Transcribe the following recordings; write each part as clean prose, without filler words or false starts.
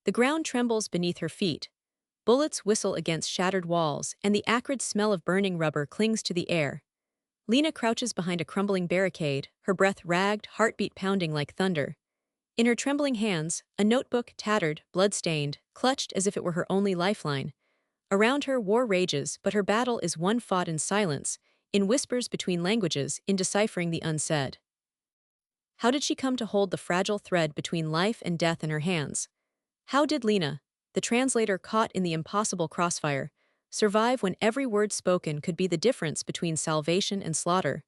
The ground trembles beneath her feet. Bullets whistle against shattered walls, and the acrid smell of burning rubber clings to the air. Lina crouches behind a crumbling barricade, her breath ragged, heartbeat pounding like thunder. In her trembling hands, a notebook, tattered, blood-stained, clutched as if it were her only lifeline. Around her, war rages, but her battle is one fought in silence, in whispers between languages, in deciphering the unsaid. How did she come to hold the fragile thread between life and death in her hands? How did Lina, the translator caught in the impossible crossfire, survive when every word spoken could be the difference between salvation and slaughter?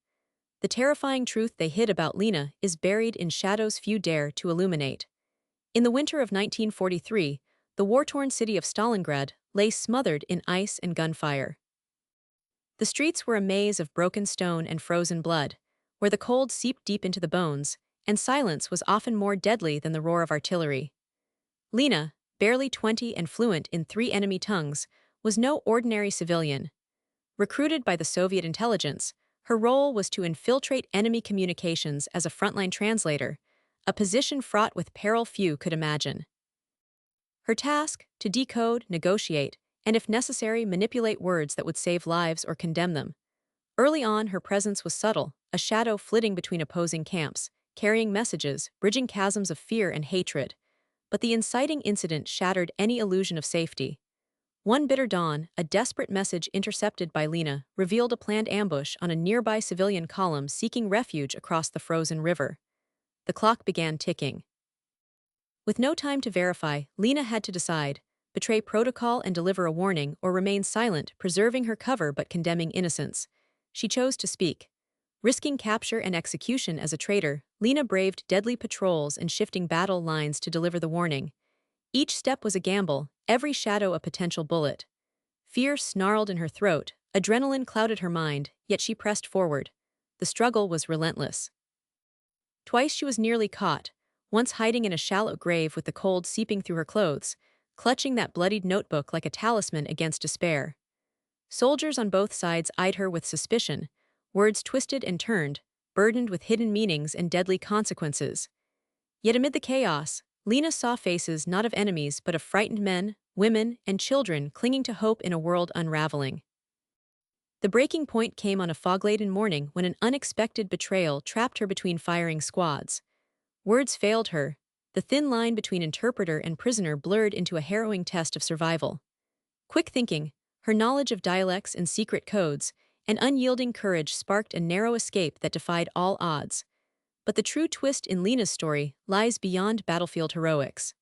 The terrifying truth they hid about Lina is buried in shadows few dare to illuminate. In the winter of 1943, the war-torn city of Stalingrad lay smothered in ice and gunfire. The streets were a maze of broken stone and frozen blood, where the cold seeped deep into the bones, and silence was often more deadly than the roar of artillery. Lina, barely 20 and fluent in 3 enemy tongues, was no ordinary civilian. Recruited by the Soviet intelligence, her role was to infiltrate enemy communications as a frontline translator, a position fraught with peril few could imagine. Her task, to decode, negotiate, and if necessary manipulate words that would save lives or condemn them. Early on, her presence was subtle, a shadow flitting between opposing camps, carrying messages, bridging chasms of fear and hatred. But the inciting incident shattered any illusion of safety. One bitter dawn, a desperate message intercepted by Lina revealed a planned ambush on a nearby civilian column seeking refuge across the frozen river. The clock began ticking. With no time to verify, Lina had to decide: betray protocol and deliver a warning, or remain silent, preserving her cover but condemning innocence. She chose to speak. Risking capture and execution as a traitor, Lina braved deadly patrols and shifting battle lines to deliver the warning. Each step was a gamble, every shadow a potential bullet. Fear snarled in her throat, adrenaline clouded her mind, yet she pressed forward. The struggle was relentless. Twice she was nearly caught, once hiding in a shallow grave with the cold seeping through her clothes, clutching that bloodied notebook like a talisman against despair. Soldiers on both sides eyed her with suspicion, words twisted and turned, burdened with hidden meanings and deadly consequences. Yet amid the chaos, Lina saw faces not of enemies but of frightened men, women, and children clinging to hope in a world unraveling. The breaking point came on a fog-laden morning when an unexpected betrayal trapped her between firing squads. Words failed her. The thin line between interpreter and prisoner blurred into a harrowing test of survival. Quick thinking, her knowledge of dialects and secret codes, and unyielding courage sparked a narrow escape that defied all odds. But the true twist in Lina's story lies beyond battlefield heroics.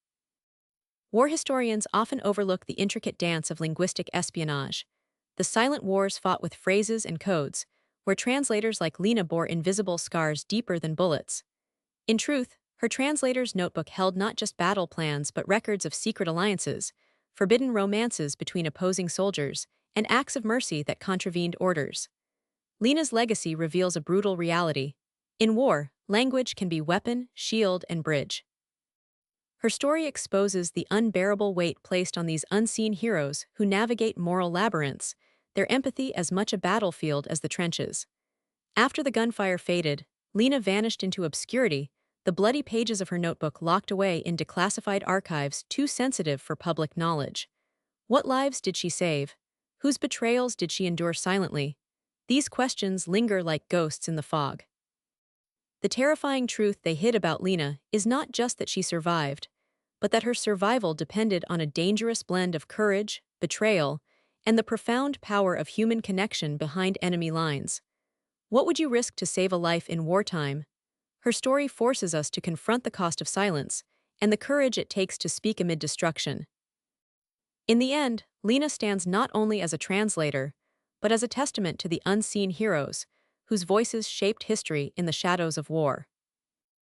War historians often overlook the intricate dance of linguistic espionage, the silent wars fought with phrases and codes, where translators like Lina bore invisible scars deeper than bullets. In truth, her translator's notebook held not just battle plans but records of secret alliances, forbidden romances between opposing soldiers, and acts of mercy that contravened orders. Lina's legacy reveals a brutal reality. In war, language can be weapon, shield, and bridge. Her story exposes the unbearable weight placed on these unseen heroes who navigate moral labyrinths, their empathy as much a battlefield as the trenches. After the gunfire faded, Lina vanished into obscurity, the bloody pages of her notebook locked away in declassified archives too sensitive for public knowledge. What lives did she save? Whose betrayals did she endure silently? These questions linger like ghosts in the fog. The terrifying truth they hid about Lina is not just that she survived, but that her survival depended on a dangerous blend of courage, betrayal, and the profound power of human connection behind enemy lines. What would you risk to save a life in wartime? Her story forces us to confront the cost of silence and the courage it takes to speak amid destruction. In the end, Lina stands not only as a translator, but as a testament to the unseen heroes whose voices shaped history in the shadows of war.